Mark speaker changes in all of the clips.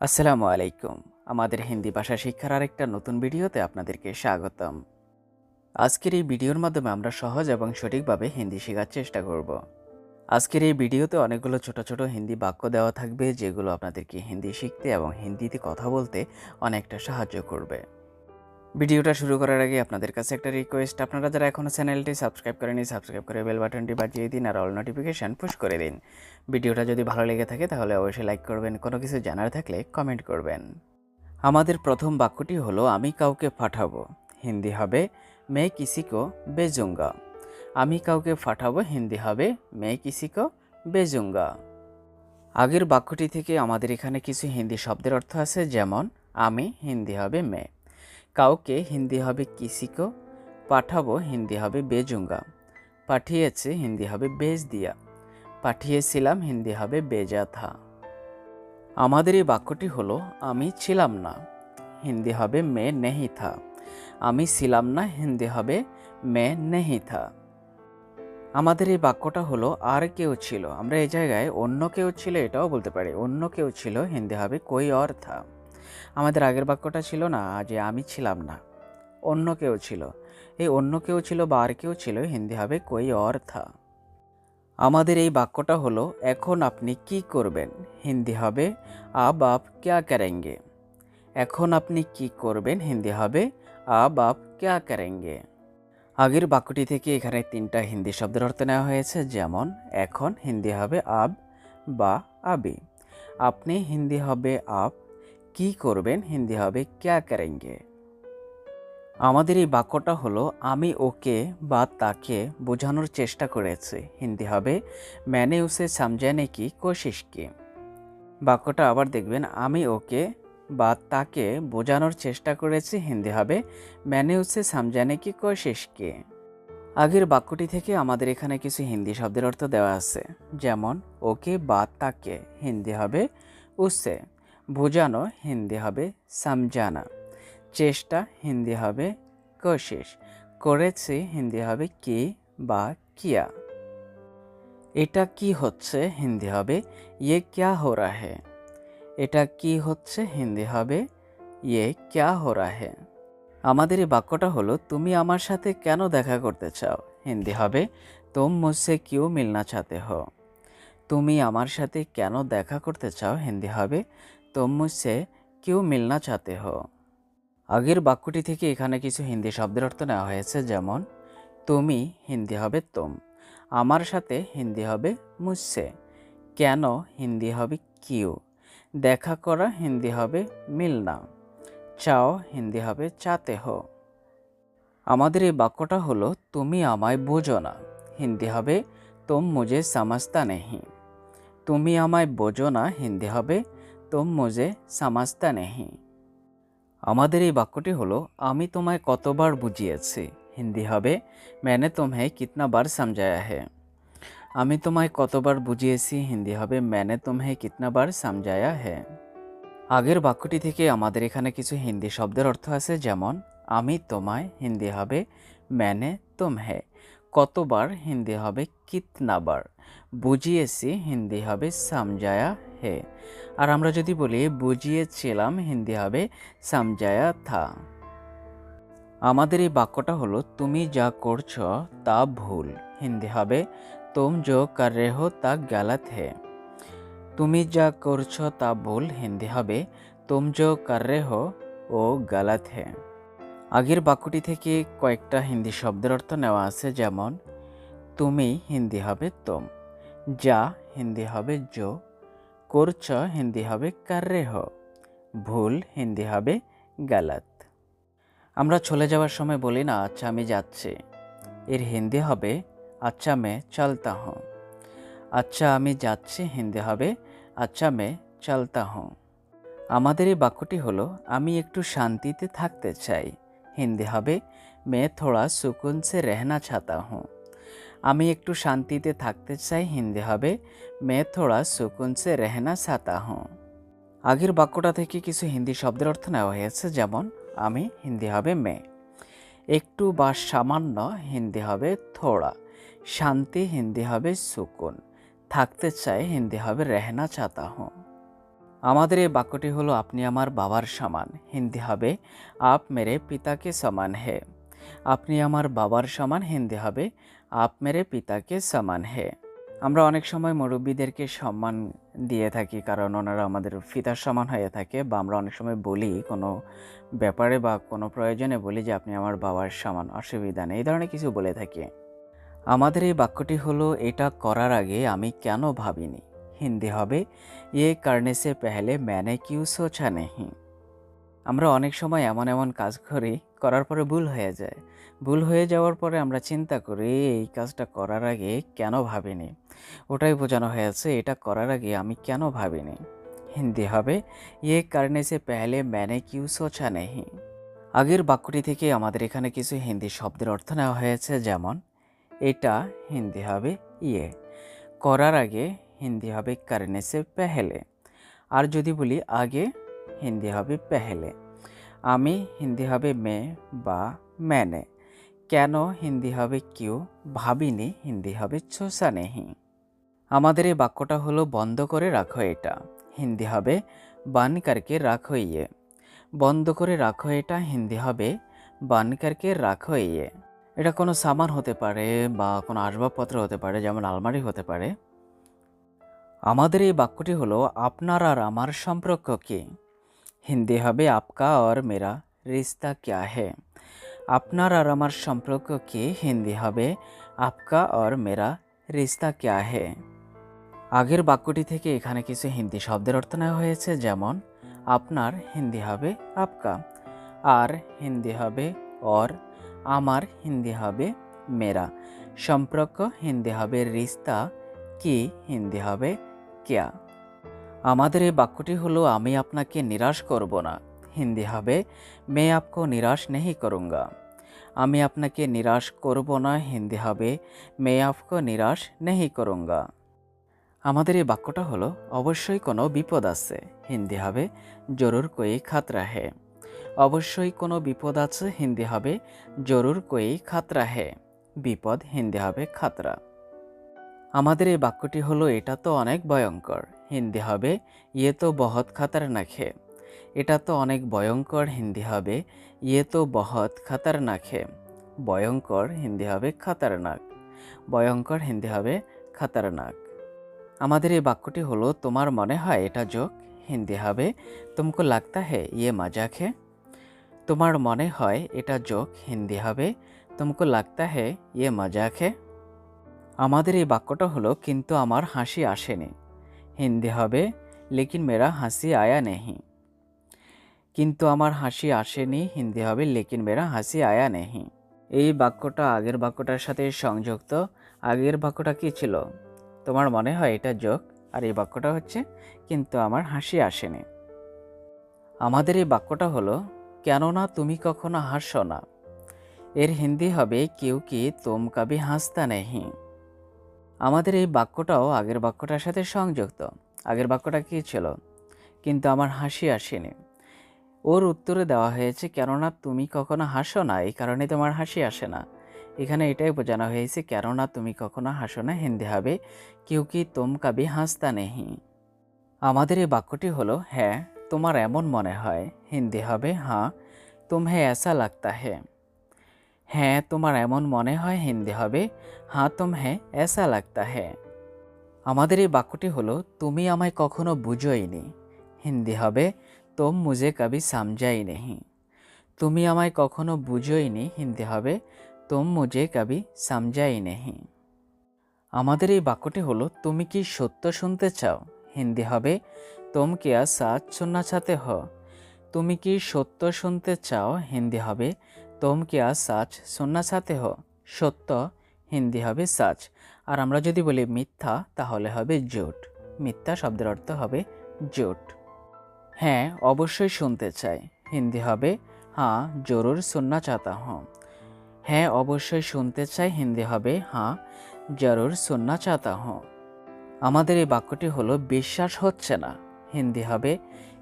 Speaker 1: আসসালামু আলাইকুম। আমাদের হিন্দি ভাষা শিক্ষার আরেকটা নতুন ভিডিওতে আপনাদেরকে স্বাগতম। আজকের এই ভিডিওর মাধ্যমে আমরা সহজ এবং সঠিকভাবে হিন্দি শেখার চেষ্টা করব। আজকের এই ভিডিওতে অনেকগুলো ছোট ছোট হিন্দি বাক্য দেওয়া থাকবে, যেগুলো আপনাদেরকে হিন্দি শিখতে এবং হিন্দিতে কথা বলতে অনেকটা সাহায্য করবে। ভিডিওটা শুরু করার আগে আপনাদের কাছে একটা রিকোয়েস্ট, আপনারা যারা এখনও চ্যানেলটি সাবস্ক্রাইব করেনি, সাবস্ক্রাইব করে বেল বাটনটি বাজিয়ে দিন আর অল নোটিফিকেশান পুশ করে দিন। ভিডিওটা যদি ভালো লেগে থাকে তাহলে অবশ্যই লাইক করবেন, কোনো কিছু জানার থাকলে কমেন্ট করবেন। আমাদের প্রথম বাক্যটি হলো আমি কাউকে পাঠাবো, হিন্দি হবে মে কিসি কো বেজুঙ্গা। আমি কাউকে পাঠাবো, হিন্দি হবে মে কিসি কো বেজুঙ্গা। আগের বাক্যটি থেকে আমাদের এখানে কিছু হিন্দি শব্দের অর্থ আছে, যেমন আমি হিন্দি হবে মে, কাউকে হিন্দি হবে কিসি কো, পাঠাবো হিন্দি হবে বেজুঙ্গা, পাঠিয়েছে হিন্দি হবে বেজ দিয়া, পাঠিয়েছিলাম হিন্দি হবে বেজা থা। আমাদের এই বাক্যটি হলো আমি ছিলাম না, হিন্দি হবে মে নেহি থা। আমি ছিলাম না, হিন্দি হবে মে নেহি থা। আমাদের এই বাক্যটা হলো আর কেউ ছিল, আমরা এই জায়গায় অন্য কেউ ছিল এটাও বলতে পারি। অন্য কেউ ছিল, হিন্দি হবে কোই অর থা। আমাদের আগের বাক্যটা ছিল না যে আমি ছিলাম না, অন্য কেউ ছিল। এই অন্য কেউ ছিল বা আর কেউ ছিল, হিন্দি হবে কোই অর থা। আমাদের এই বাক্যটা হলো এখন আপনি কি করবেন, হিন্দি হবে আব আপ ক্যা করেঙ্গে। এখন আপনি কি করবেন, হিন্দি হবে আব আপ ক্যা করেঙ্গে। আগের বাক্যটি থেকে এখানে তিনটা হিন্দি শব্দের অর্থ নেওয়া হয়েছে, যেমন এখন হিন্দি হবে আব বা আবি, আপনি হিন্দি হবে আপ, কি করবেন হিন্দি হবে ক্যা করেঙ্গে। আমাদের এই বাক্যটা হলো আমি ওকে বা তাকে বোঝানোর চেষ্টা করেছি, হিন্দি হবে मैंने उसे समझाने की कोशिश की। বাক্যটা আবার দেখবেন, আমি ওকে বা তাকে বোঝানোর চেষ্টা করেছি, হিন্দি হবে मैंने उसे समझाने की कोशिश की। আগের বাক্যটি থেকে আমাদের এখানে কিছু হিন্দি শব্দের অর্থ দেওয়া আছে, যেমন ওকে বা তাকে হিন্দি হবে উসে, বোঝানো হিন্দি হবে সমঝানা, চেষ্টা হিন্দি হবে কোশিশ, করেছি হিন্দি হবে কি বা কিয়া। এটা কি হচ্ছে, হিন্দি হবে ইয়ে ক্যা হো রা হে। এটা কি হচ্ছে, হিন্দি হবে ইয়ে ক্যা হো রা হে। আমাদের এই বাক্যটা হলো তুমি আমার সাথে কেন দেখা করতে চাও, হিন্দি হবে তুম মুঝসে কিউ মিলনা চাহতে হো। তুমি আমার সাথে কেন দেখা করতে চাও, হিন্দি হবে তুম মুঝসে কিউ মিলনা চাহতে হো। আগের বাক্যটি থেকে এখানে কিছু হিন্দি শব্দের অর্থ নেওয়া হয়েছে, যেমন তুমি হিন্দি হবে তুম, আমার সাথে হিন্দি হবে মুঝসে, কেন হিন্দি হবে কিউ, দেখা করা হিন্দি হবে মিলনা, চাও হিন্দি হবে চাতে হো। আমাদের এই বাক্যটা হলো তুমি আমায় বোঝো না, হিন্দি হবে তুম মুঝে সমঝতা নেহি। তুমি আমায় বোঝো না, হিন্দি হবে তুম মুঝে সমঝতা নেহি। আমাদের এই বাক্যটি হলো আমি তোমায় কতবার বুঝিয়েছি, হিন্দি হবে मैंने तुम्हें कितना बार समझाया है। আমি তোমায় কতবার বুঝিয়েছি, হিন্দি হবে मैंने तुम्हें कितना बार समझाया है। আগের বাক্যটি থেকে আমাদের এখানে কিছু হিন্দি শব্দের অর্থ আছে, যেমন আমি তোমায়, হিন্দি হবে मैंने तुम्हें, কতবার হিন্দি হবে কিতনা বার, বুঝিয়েছি হিন্দি হবে समझाया है। আর আমরা যদি বলি বুঝিয়েছিলাম, হিন্দি হবে समझाया था। আমাদের এই বাক্যটা হলো তুমি যা করছো তা ভুল, হিন্দি হবে तुम जो कर रहे हो ता गलत है। তুমি যা করছো তা ভুল, হিন্দি হবে तुम जो कर रहे हो ও गलत है। আগের বাক্যটি থেকে কয়েকটা হিন্দি শব্দের অর্থ নেওয়া আছে, যেমন তুমি হিন্দি হবে তুম, যা হিন্দি হবে জো, করছো হিন্দি হবে कर रहे हो, ভুল হিন্দি হবে गलत। আমরা চলে যাওয়ার সময় বলি না আচ্ছা আমি যাচ্ছি, এর হিন্দি হবে আচ্ছা মে চলতা হুঁ। আচ্ছা আমি যাচ্ছি, হিন্দি হবে আচ্ছা মে চলতা হুঁ। আমাদের এই বাক্যটি হলো আমি একটু শান্তিতে থাকতে চাই, হিন্দি হবে মে থোড়া সুকুন সে রেহনা চাহতা হুঁ। আমি একটু শান্তিতে থাকতে চাই, হিন্দি হবে মে থোড়া সুকুন সে রেহনা চাহতা হুঁ। আগের বাক্যটা থেকে কিছু হিন্দি শব্দের অর্থ নেওয়া হয়েছে, যেমন আমি, হিন্দি হবে মে, একটু বা সামান্য, হিন্দি হবে থোড়া, শান্তি হিন্দি হবে সুকুন, থাকতে চাই হিন্দি হবে রেহনা চাহতা হুঁ। আমাদের এই বাক্যটি হলো আপনি আমার বাবার সমান, হিন্দি হবে আপ মেরে পিতাকে সমান হে। আপনি আমার বাবার সমান, হিন্দি হবে আপ মেরে পিতাকে সমান হে। আমরা অনেক সময় মুরব্বীদেরকে সম্মান দিয়ে থাকি কারণ ওনারা আমাদের পিতার সমান হয়ে থাকে, বা আমরা অনেক সময় বলি কোনো ব্যাপারে বা কোনো প্রয়োজনে বলি যে আপনি আমার বাবার সমান, অসুবিধা নেই, এই ধরনের কিছু বলে থাকি। আমাদের এই বাক্যটি হলো এটা করার আগে আমি কেন ভাবিনি, হিন্দি হবে ইয়ে করনে সে পেহলে ম্যানে কিউ সোচা নেহি। আমরা অনেক সময় এমন এমন কাজ করি, করার পরে ভুল হয়ে যায়। ভুল হয়ে যাওয়ার পরে আমরা চিন্তা করি এই কাজটা করার আগে কেন ভাবিনি। ওটাই বোঝানো হয়েছে এটা করার আগে আমি কেন ভাবিনি। হিন্দি হবে ইয়ে করনে সে পেহলে ম্যানে কিউ সোচা নেহি। আগের বাক্যটি থেকে আমাদের এখানে কিছু হিন্দি শব্দের অর্থ নেওয়া হয়েছে, যেমন এটা হিন্দি হবে ইয়ে, করার আগে হিন্দি হবে করনে সে পেহলে, আর যদি বলি আগে হিন্দি হবে পেহলে। আমি হিন্দি হবে মে বা मैंने, কেন হিন্দি হবে কিউ, ভাবিনি হিন্দি হবে সোচা নেহি। আমাদের এই বাক্যটা হলো বন্ধ করে রাখো এটা, হিন্দি হবে বান করকে রাখো ইয়ে। বন্ধ করে রাখো এটা হিন্দি হবে বান করকে রাখো ইয়ে। এটা কোনো সামান হতে পারে বা কোনো আসবাবপত্র হতে পারে, যেমন আলমারি হতে পারে। আমাদের এই বাক্যটি হলো আপনার আর আমার সম্পর্ক কি, হিন্দি হবে আপকা और मेरा रिश्ता क्या है। আপনার আর আমার সম্পর্ক কি, হিন্দি হবে আপকা और मेरा रिश्ता क्या है। আগের বাক্যটি থেকে এখানে কিছু হিন্দি শব্দের অর্থ নেওয়া হয়েছে, যেমন আপনার হিন্দি হবে আপকা, আর হিন্দি হবে और, আমার হিন্দি হবে মেরা, সম্পর্ক হিন্দি হবে রিস্তা, কি হিন্দি হবে ক্যা। আমাদের এই বাক্যটি হলো আমি আপনাকে নিরাশ করব না, হিন্দি হবে মে আপকো নিরাশ নেহি করুঙ্গা। আমি আপনাকে নিরাশ করব না, হিন্দি হবে মে আপকো নিরাশ নেহি করুঙ্গা। আমাদের এই বাক্যটা হলো অবশ্যই কোনো বিপদ আছে, হিন্দি হবে জরুর কোই খাতরা হে। অবশ্যই কোনো বিপদ আছে, হিন্দি হবে জরুর কোই খাতরা হে। বিপদ হিন্দি হবে খাতরা। আমাদের এই বাক্যটি হলো এটা তো অনেক ভয়ঙ্কর, হিন্দি হবে ইয়ে তো বহুত খাতারনাক হে। এটা তো অনেক ভয়ঙ্কর, হিন্দি হবে ইয়ে তো বহুত খাতারনাক হে। ভয়ঙ্কর হিন্দি হবে খাতারনাক, ভয়ঙ্কর হিন্দি হবে খাতারনাক। আমাদের এই বাক্যটি হলো তোমার মনে হয় এটা জোক, হিন্দি হবে তুমকো লাগতা হে ইয়ে মজাক হে। তোমার মনে হয় এটা জোক, হিন্দি হবে তুমকো লাগতা হে ইয়ে মজাক হে। আমাদের এই বাক্যটা হলো কিন্তু আমার হাসি আসেনি, হিন্দি হবে লেকিন মেরা হাসি আয়া নেহি। কিন্তু আমার হাসি আসেনি, হিন্দি হবে লেকিন মেরা হাসি আয়া নেহি। এই বাক্যটা আগের বাক্যটার সাথে সংযুক্ত। আগের বাক্যটা কি ছিল, তোমার মনে হয় এটা জোক, আর এই বাক্যটা হচ্ছে কিন্তু আমার হাসি আসেনি। আমাদের এই বাক্যটা হলো কেননা তুমি কখনো হাসো না, এর হিন্দি হবে কিউকি তুম কবি হাসতা নেহি। আমাদের এই বাক্যটাও আগের বাক্যটার সাথে সংযুক্ত। আগের বাক্যটা কি ছিল, কিন্তু আমার হাসি আসেনি, ওর উত্তরে দেওয়া হয়েছে কেননা তুমি কখনো হাসো না, এই কারণে তোমার হাসি আসে না। এখানে এটাই বোঝানো হয়েছে কেননা তুমি কখনো হাসো না, হিন্দি হবে কিউকি তুম কবি হাসতা নেহি। আমাদের এই বাক্যটি হলো হ্যাঁ তোমার এমন মনে হয়, হিন্দি হবে হ্যাঁ তুমহে ऐसा लगता है। হ্যাঁ তোমার এমন মনে হয়, হিন্দি হবে হ্যাঁ তুমহে ऐसा लगता है। আমাদের এই বাক্যটি হলো তুমি আমায় কখনো বুঝোইনি, হিন্দি হবে তুম মুঝে কবি সমঝাই নেহি। তুমি আমায় কখনো বুঝোইনি, হিন্দি হবে তুম মুঝে কবি সমঝাই নেহি। আমাদের এই বাক্যটি হলো তুমি কি সত্য শুনতে চাও, হিন্দি হবে তুম क्या सच सुनना चाहते हो। তুমি কি সত্য শুনতে চাও, হিন্দি হবে তুম क्या सच सुनना चाहते हो। সত্য হিন্দি হবে সচ, আর আমরা যদি বলি মিথ্যা তাহলে হবে জোট। মিথ্যা শব্দের অর্থ হবে জোট। হ্যাঁ অবশ্যই শুনতে চাই, হিন্দি হবে হ্যাঁ জরুর सुनना चाहता हूँ। হ্যাঁ অবশ্যই শুনতে চাই, হিন্দি হবে হ্যাঁ জরুর सुनना चाहता हूँ। আমাদের এই বাক্যটি হলো বিশ্বাস হচ্ছে না, হিন্দি হবে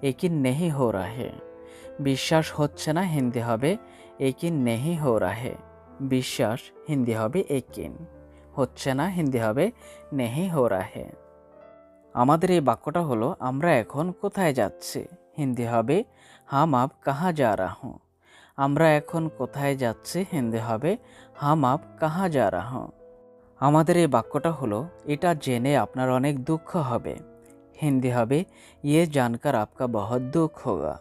Speaker 1: यकीन नहीं हो रहा है। বিশ্বাস হচ্ছে না, হিন্দি হবে यकीन नहीं हो रहा है। বিশ্বাস হিন্দি হবে यकीन, হচ্ছে না হিন্দি হবে नहीं हो रहा है। আমাদের এই বাক্যটা হলো আমরা এখন কোথায় যাচ্ছি। হিন্দি হবে হাম আপ কাহা যা রাহা হুঁ। আমরা এখন কোথায় যাচ্ছি, হিন্দি হবে হাম আপ কাহা যা রাহা হুঁ। আমাদের এই বাক্যটা হলো এটা জেনে আপনার অনেক দুঃখ হবে। হিন্দি হবে ইয়ে জানকার আপকা বহুত দুঃখ হোগা।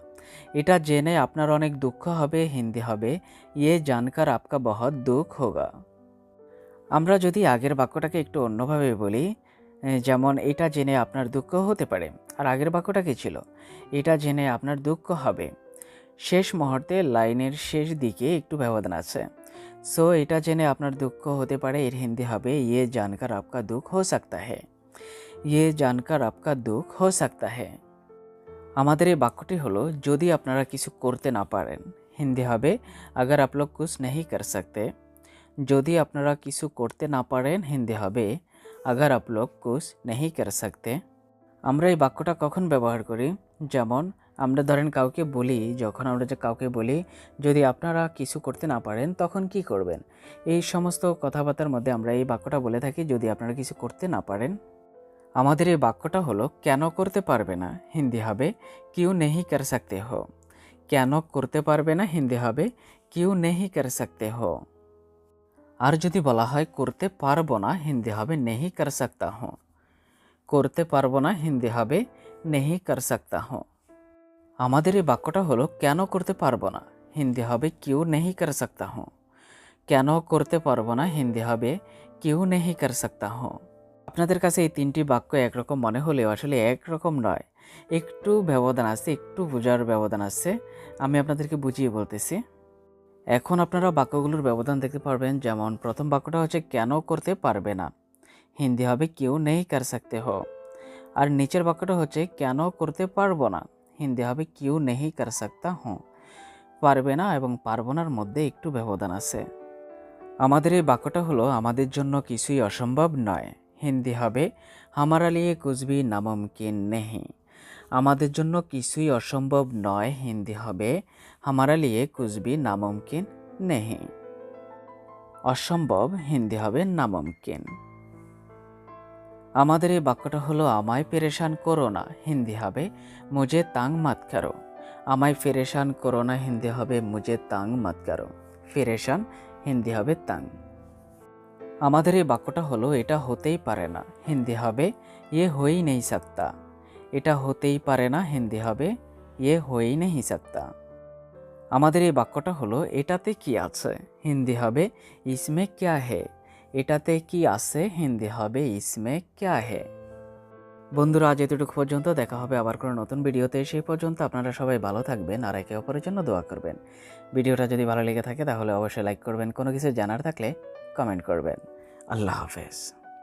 Speaker 1: এটা জেনে আপনার অনেক দুঃখ হবে। হিন্দি হবে ইয়ে জানকার আপকা বহুত দুঃখ হোগা। আমরা যদি আগের বাক্যটাকে একটু অন্যভাবে বলি, যেমন এটা জেনে আপনার দুঃখ হতে পারে, আর আগের বাক্যটা কি ছিল, এটা জেনে আপনার দুঃখ হবে। শেষ মুহূর্তে লাইনের শেষ দিকে একটু ব্যবধান আছে। সো এটা জেনে আপনার দুঃখ হতে পারে, এর হিন্দি হবে ইয়ে জানকার আপকা দুঃখ হো সকতা হ্যায়। ইয়ে জানকার আপকা দুঃখ হো সকতা হ্যায়। আমাদের এই বাক্যটি হলো যদি আপনারা কিছু করতে না পারেন। হিন্দি হবে আগার আপ লোগ কুছ নেহি কর সকতে। যদি আপনারা কিছু করতে না পারেন, হিন্দি হবে আগার আপ লোগ কুছ নেহি কর সকতে। আমরা এই বাক্যটা কখন ব্যবহার করি, যেমন আমরা ধরেন কাউকে বলি, যখন আমরা যে কাউকে বলি যদি আপনারা কিছু করতে না পারেন তখন কি করবেন, এই সমস্ত কথাবার্তার মধ্যে আমরা এই বাক্যটা বলে থাকি যদি আপনারা কিছু করতে না পারেন। আমাদের এই বাক্যটা হলো কেন করতে পারবে না। হিন্দি হবে কিউ নেহি কর সকতে হো। কেন করতে পারবে না, হিন্দি হবে কিউ নেহি কর সকতে হো। আর যদি বলা হয় করতে পারবো না, হিন্দি হবে নেহি কর সকতা হুঁ। করতে পারবো না, হিন্দি হবে নেহি কর সকতা হুঁ। আমাদের এই বাক্যটা হলো কেন করতে পারবো না। হিন্দি হবে কিউ নেহি কর সকতা হুঁ। কেন করতে পারবো না, হিন্দি হবে কিউ নেহি কর সকতা হুঁ। আপনাদের কাছে এই তিনটি বাক্য একরকম মনে হলেও আসলে একরকম নয়, একটু ব্যবধান আছে, একটু বোঝার ব্যবধান আছে। আমি আপনাদেরকে বুঝিয়ে বলতেছি। এখন আপনারা বাক্যগুলোর ব্যবধান দেখতে পারবেন। যেমন প্রথম বাক্যটা হচ্ছে কেন করতে পারবে না, হিন্দি হবে কিউ নেহি কর সকতে হো। আর নিচের বাক্যটা হচ্ছে কেন করতে পারবো না, হিন্দি হবে কিউ নেহি কর সকতা হুঁ। পারবে না এবং পারবো নার মধ্যে একটু ব্যবধান আছে। আমাদের এই বাক্যটা হলো আমাদের জন্য কিছুই অসম্ভব নয়। হিন্দি হবে হামারা লিয়ে কুছ ভি নামুমকিন নেহি। আমাদের জন্য কিছুই অসম্ভব নয়, হিন্দি হবে হামারা লিয়ে কুছ ভি নামুমকিন নেহি। অসম্ভব, হিন্দি হবে নামুমকিন। আমাদের এই বাক্যটা হলো আমায় পেরেশান করো না, হিন্দি হবে মুঝে তাং মত করো। আমায় পেরেশান করো না, হিন্দি হবে মুঝে তাং মত করো। পেরেশান, হিন্দি হবে তাং। আমাদের এই বাক্যটা হলো এটা হতেই পারে না, হিন্দি হবে ইয়ে হই নেই সকতা। এটা হতেই পারে না, হিন্দি হবে ইয়ে হই নেই সকতা। আমাদের এই বাক্যটা হলো এটাতে কি আছে, হিন্দি হবে ইসমে ক্যা হে। এটাতে কি আছে, হিন্দি হবে ইসমে ক্যা হে। বন্ধুরা, আজ এতটুকু পর্যন্ত। দেখা হবে আবার কোনো নতুন ভিডিওতে। সেই পর্যন্ত আপনারা সবাই ভালো থাকবেন আর একে অপরের জন্য দোয়া করবেন। ভিডিওটা যদি ভালো লেগে থাকে তাহলে অবশ্যই লাইক করবেন, কোনো কিছু জানার থাকলে কমেন্ট করবেন। আল্লাহ হাফেজ।